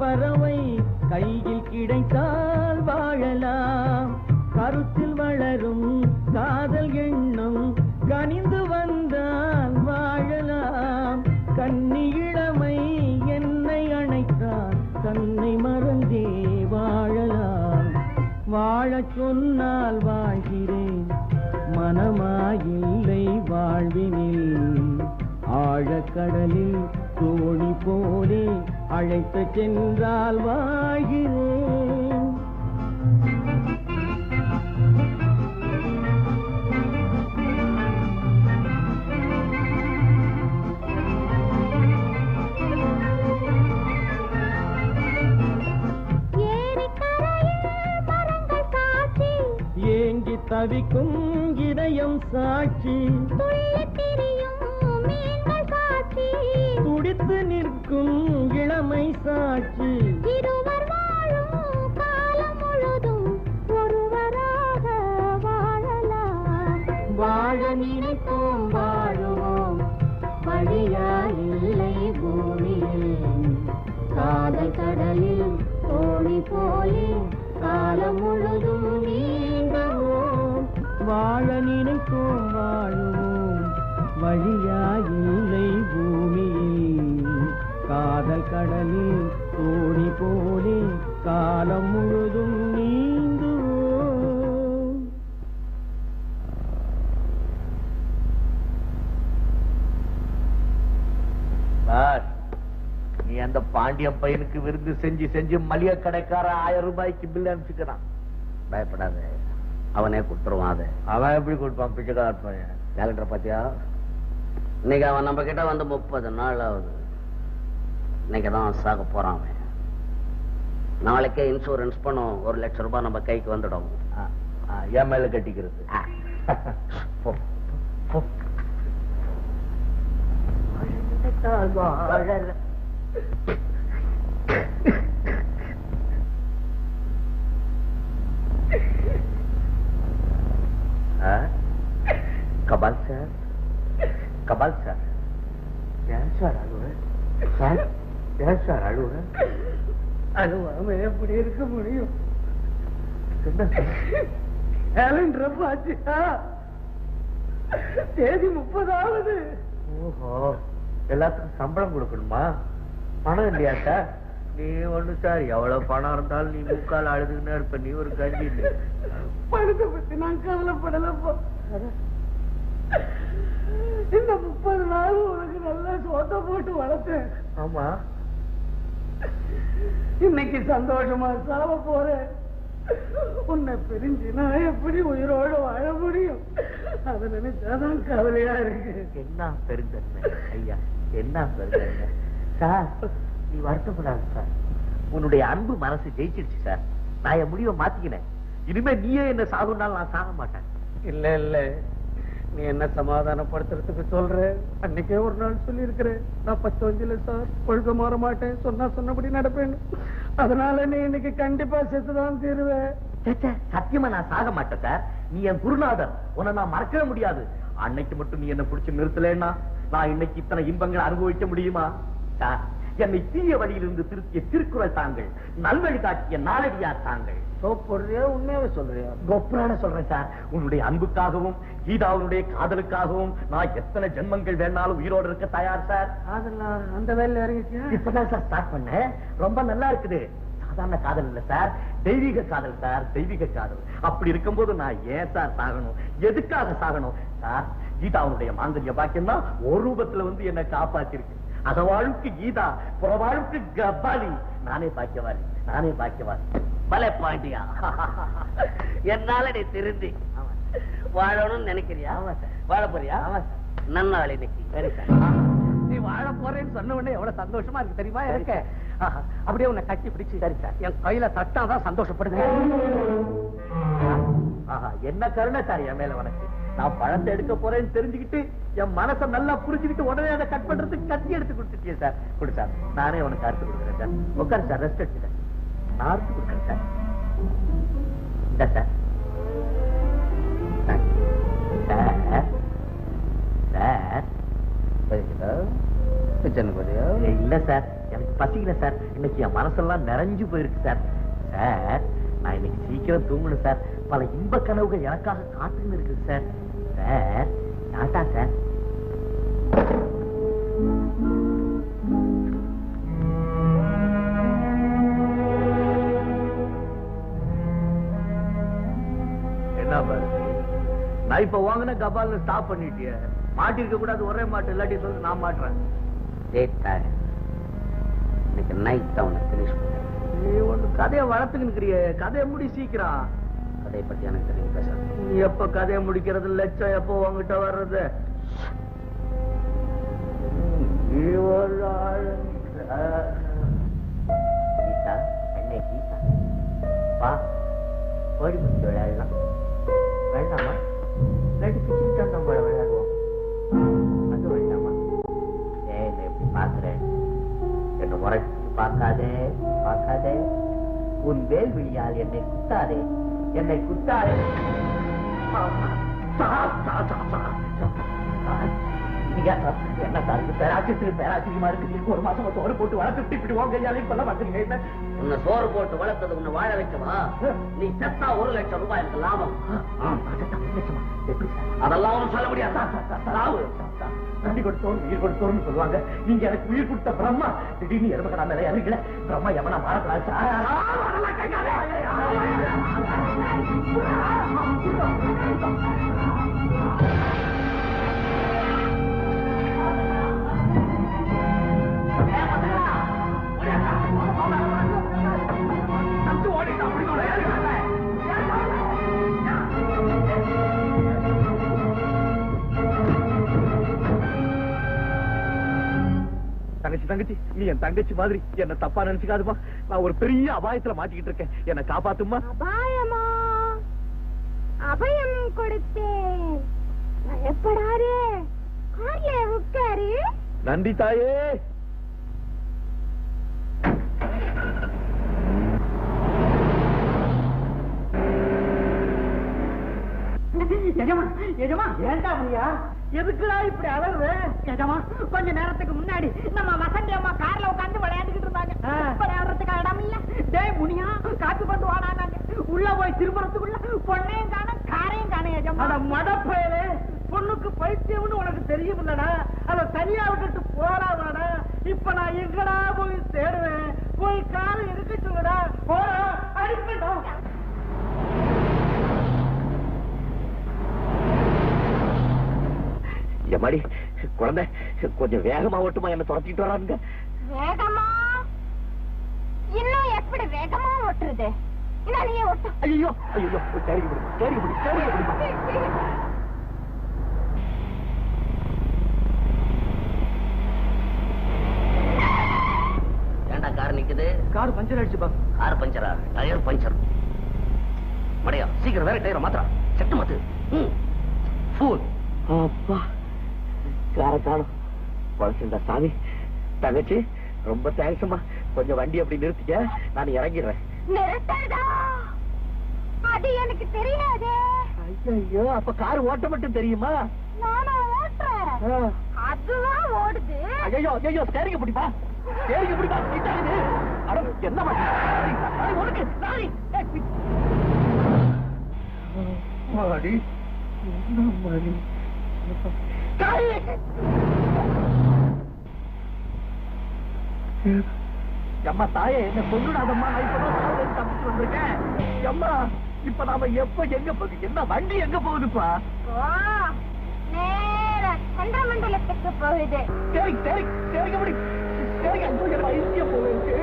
பறவை கையில் கிடைத்தால் வாழலாம். கருத்தில் வளரும் காதல் எண்ணம் கனிந்து வந்தால் வாழலாம். கன்னி இளமை என்னை அணைத்தால் தன்னை மறந்தே வாழலாம். வாழச் சொன்னால் வாழ்கிறேன், மனமாயில்லை வாழ்வினில். ஆழக்கடலில் தோணி போலே அழைத்து சென்றால் வாழ்கிறேன். ஏங்கி தவிக்கும் இதயம் சாட்சி, துடித்து நிற்கும் இளமை சாட்சி. இருவர் வாழும் காலம் முழுதும் ஒருவராக வாழலாம். வாழ நினைப்போம் வாழுவோம், வழியாயில்லை பூமியில். காதல் கடலில் தோணி போலே காலம் முழுதும் நீங்குவோம். வாழ நினைப்போம் வாழுவோம், வழியாயில்லை பூமியில். காதல் கடலில் தோணி போலே காலம் முழுதும் நீந்துவோம். நீ அந்த பாண்டியன் பையனுக்கு விருந்து செஞ்சு செஞ்சு மளிகை கடைக்கார 1000 ரூபாய்க்கு பில் அனுப்பிச்சுக்கிறான். பயப்படாத, அவனே கொடுத்துருவான். அதை அவன் எப்படி கொடுப்பான்? பிச்சைக்கார பையன். கேலண்டர் பாத்தியா? இன்னைக்கு அவன் நம்ம கிட்ட வந்து 30 நாள் ஆகுது. இன்னைக்குதான் சாக போறான் அவன். நாளைக்கே இன்சூரன்ஸ் பணம் 1 லட்சம் ரூபாய் நம்ம கைக்கு வந்துடும். என் மேல கட்டிக்கிறது. கபால் சார், கபால் சார், ஏன் சார் அழுவ? சார் ஏன் சார் அழுவ? அழுவாம எப்படி இருக்க முடியும்? கேலண்டர் பாத்தியா? தேதி 30ஆவது. ஓஹோ, எல்லாத்துக்கும் சம்பளம் கொடுக்கணுமா? பணம் இல்லையா சார்? நீ ஒண்ணு சார், எவ்வளவு பணம் இருந்தாலும் நீ முக்கால் அழுதுன்னு இருப்ப. நீ ஒரு கஞ்சி. பணத்தை பத்தி நான் கவலைப்படலப்பா. இந்த 30 நாள் உனக்கு நல்லா சோத்த போட்டு வளர்த்தேன். ஆமா, இன்னைக்கு சந்தோஷமா சாவ போறேன். உன்னை பிரிஞ்சு நான் எப்படி உயிரோடு வாழ முடியும்? அதை நினைச்சாதான் கவலையா இருக்கு. என்ன பெருந்தன்மை ஐயா, என்ன பெருந்தன்மை சார். நீ வருத்தப்படாது சார். உன்னுடைய அன்பு மனசு ஜெயிச்சிருச்சு சார். நான் என் முடிவை மாத்திக்கினேன். இனிமே நீயே என்ன சாகுனாலும் நான் சாக மாட்டேன். இல்ல இல்ல, நீ என்ன சமாதானப்படுத்துறதுக்கு சொல்ற? அன்னைக்கே ஒரு நாள் சொல்லி இருக்கிறேன், நான் 10 வயசுல சார் ஒழுக்க மாற மாட்டேன், சொன்னபடி நடப்பேன். அதனால நீ இன்னைக்கு கண்டிப்பா செத்துதான் தீருவேன். சத்தியமா நான் சாக மாட்டேன் சார். நீ என் குருநாதர், உன்னை நான் மறக்கவே முடியாது. அன்னைக்கு மட்டும் நீ என்ன பிடிச்சு நிறுத்தலன்னா நான் இன்னைக்கு இத்தனை இன்பங்களை அனுபவிக்க முடியுமா சார்? என்னை தீய வழியிலிருந்து திருத்திய திருக்குறள் தாங்கள், நல்வழி காட்டிய நாளடியார் தாங்கள். உண்மையாவே சொல்றியா? கொப்ரான சொல்றேன் சார். உன்னுடைய அன்புக்காகவும் கீதாவுடைய காதலுக்காகவும் நான் எத்தனை ஜென்மங்கள் வேணாலும் உயிரோடு இருக்க தயார் சார். அதெல்லாம் அந்த வேலையில இறங்கிச்சியா? இப்பதான் சார் ஸ்டார்ட் பண்ணேன். ரொம்ப நல்லா இருக்குது. சாதாரண காதல் இல்ல சார், தெய்வீக காதல் சார், தெய்வீக காதல். அப்படி இருக்கும்போது நான் ஏன் சார் சாகணும்? எதுக்காக சாகணும் சார்? கீதாவுடைய மாங்கல்ய பாக்கியம் தான் ஒரு ரூபத்துல வந்து என்ன காப்பாத்திருக்கு. அகவாழ்வுக்கு கீதா, புறவாழ்வுக்கு கபாலி. நானே பாக்கியவாளி, நானே பாக்கியவாளி. பல பாண்டியா, என்னால நீ திருந்தி வாழணும்னு நினைக்கிறியா? வாழ போறியா? நன்னாள் இன்னைக்கு. சரி சார். நீ வாழ போறேன்னு சொன்ன உடனே எவ்வளவு சந்தோஷமா இருக்கு தெரியுமா எனக்கு? அப்படியே உன்னை கட்டி பிடிச்சு சரி சார் என் கையில தட்டாதான் சந்தோஷப்படுவேன். என்ன கருணை சார் என் மேல உனக்கு. நான் பழத்தை எடுக்க போறேன்னு தெரிஞ்சுக்கிட்டு என் மனசை நல்லா புரிஞ்சுக்கிட்டு உடனே அதை கட் பண்றதுக்கு கத்தி எடுத்து கொடுத்துட்டியே சார். கொடு சார், நானே உனக்கு அறுத்து கொடுக்குறேன் சார். உட்காரு சார், ரெஸ்ட் எடுத்துக்க. நான் அறுத்து கொடுக்குறேன் சார். இந்த சார் இல்ல சார், எனக்கு பசிக்கல சார். இன்னைக்கு என் மனசெல்லாம் நிறைஞ்சு போயிருக்கு சார். சார், நான் இன்னைக்கு சீக்கிரம் தூங்கணும் சார். பல இன்ப கனவுகள் எனக்காக காத்துன்னு இருக்குது சார். Sir, tata sir. என்ன பாரு, நான் இப்ப வாங்கின கபால் ஸ்டாப் பண்ணிட்டிய. மாட்டிருக்க கூடாது, ஒரே மாட்டு. இல்லாட்டி சொல்லு, நான் மாட்டுறேன். இன்னைக்கு நைட் தான் உன்னை பினிஷ் பண்ணேன். நீ ஒண்ணு கதையை வளர்த்துக்கிறிய, கதையை முடி சீக்கிரம். அதை பத்தி எனக்கு தெரியும் பேசாத. நீ எப்ப கதையை முடிக்கிறது? லட்சம் எப்போ உங்ககிட்ட வர்றது? கீதா, அண்ணே கீதா, பா ஓடி முடிச்சு விளையாடலாம். வேண்டாமா? ரெண்டு கிச்சன் நம்ம விளையாடுவோம். அது வேண்டாமா? ஏன் எப்படி பாக்குறேன்? என்ன முறைச்சு பார்க்காதே, பார்க்காதே. உன் வேல்விழியால் என்னை குத்தாதே, என்னை குத்தாதே. என்ன சார் பேராச்சரியமா இருக்கு? ஒரு மாசம் சோறு போட்டு வளர்த்து இப்படி உங்க கையாலையும் சொல்ல மாட்டீங்க. என்ன உன்னை சோறு போட்டு வளர்த்தது உன்னை வாழ வைக்கவா? நீ செத்தா 1 லட்சம் ரூபாய் எனக்கு லாபம். அதெல்லாம் ஒன்றும் சொல்ல முடியாது. தண்ணி கொடுத்தோம், உயிர் கொடுத்தோம்னு சொல்லுவாங்க. நீங்க எனக்கு உயிர் கொடுத்த பிரம்மா திடீர்னு எருமக்கடா மேல இறங்கல. பிரம்மா எவனா மாறக்கூடாது. தங்கச்சி, நீ என் தங்கச்சி மாதிரி என்ன தப்பா நினைச்சுக்காதுமா. நான் ஒரு பெரிய அபாயத்துல மாட்டிக்கிட்டு இருக்கேன். என்ன காப்பாத்துமா. அபாயமா? அபயம் கொடுத்தேன். பயப்படாதே, கார்ல உட்காரு. நன்றி தாயே. எதுக்குடா இப்படி அலறு? எஜமா, கொஞ்ச நேரத்துக்கு முன்னாடி நம்ம வசந்தி அம்மா கார்ல உட்கார்ந்து விளையாண்டுக்கிட்டு இருந்தாங்க. விளையாடுறதுக்கு இடம் இல்ல. டேய் முனியா, காப்பி கொண்டு வாடாங்க. உள்ள போய் திரும்புறதுக்குள்ள பொண்ணையும் காணும், காரையும் காணும். எஜமா, மடப்பயலே, பொண்ணுக்கு பைத்தியம்னு உனக்கு தெரியும் இல்லடா. அத தனியா விட்டுட்டு போறாடா. இப்ப நான் எங்கடா போய் தேடுவேன்? போய் காரை இருக்க சொல்லுடா. போறா, அடிப்படா. எம்மாடி, குழந்தை கொஞ்சம் வேகமா ஓட்டுமா, என்ன துரத்திட்டு வராங்க. வேகமா? இன்னும் ஓட்டுறது? நீயே ஓட்டு. ஐயோ ஐயோ சரிங்க ஏண்டா கார் நிக்குது? கார் பஞ்சர் ஆயிடுச்சுப்பா. கார் பஞ்சரா? Tyre puncture. மடையா சீக்கிரம் வேற டயரை மாத்திரா. செட்டு மாத்து. ஃபூல். அப்பா கார காணும் பழசுண்டா சாமி. தங்கச்சி ரொம்ப தேங்க்ஸ்மா. கொஞ்சம் வண்டி அப்படி நிறுத்திக்க, நான் இறங்கிடுறேன். நிறுத்தடா, அது எனக்கு தெரியாது. ஐயோ அப்ப கார் ஓட்ட மட்டும் தெரியுமா? நானும் ஓட்டுறேன், அதுதான் ஓடுது. ஐயோ ஐயோ சரிங்க பிடிப்பா, சரிங்க பிடிப்பா. என்ன மாடி அம்மா தாயே, என்ன கொண்டுடாதம்மா. நான் இப்பதான் தப்பிச்சு வந்திருக்கேன். அம்மா இப்ப நாம எப்ப எங்க போகுது? என்ன வண்டி எங்க போகுதுப்பா? நேர சந்திரமண்டலத்துக்கு போகுது. சரி சரி சரிங்க முடி. சரிங்க ஐயோ, என்ன ஐசியம் போகுது.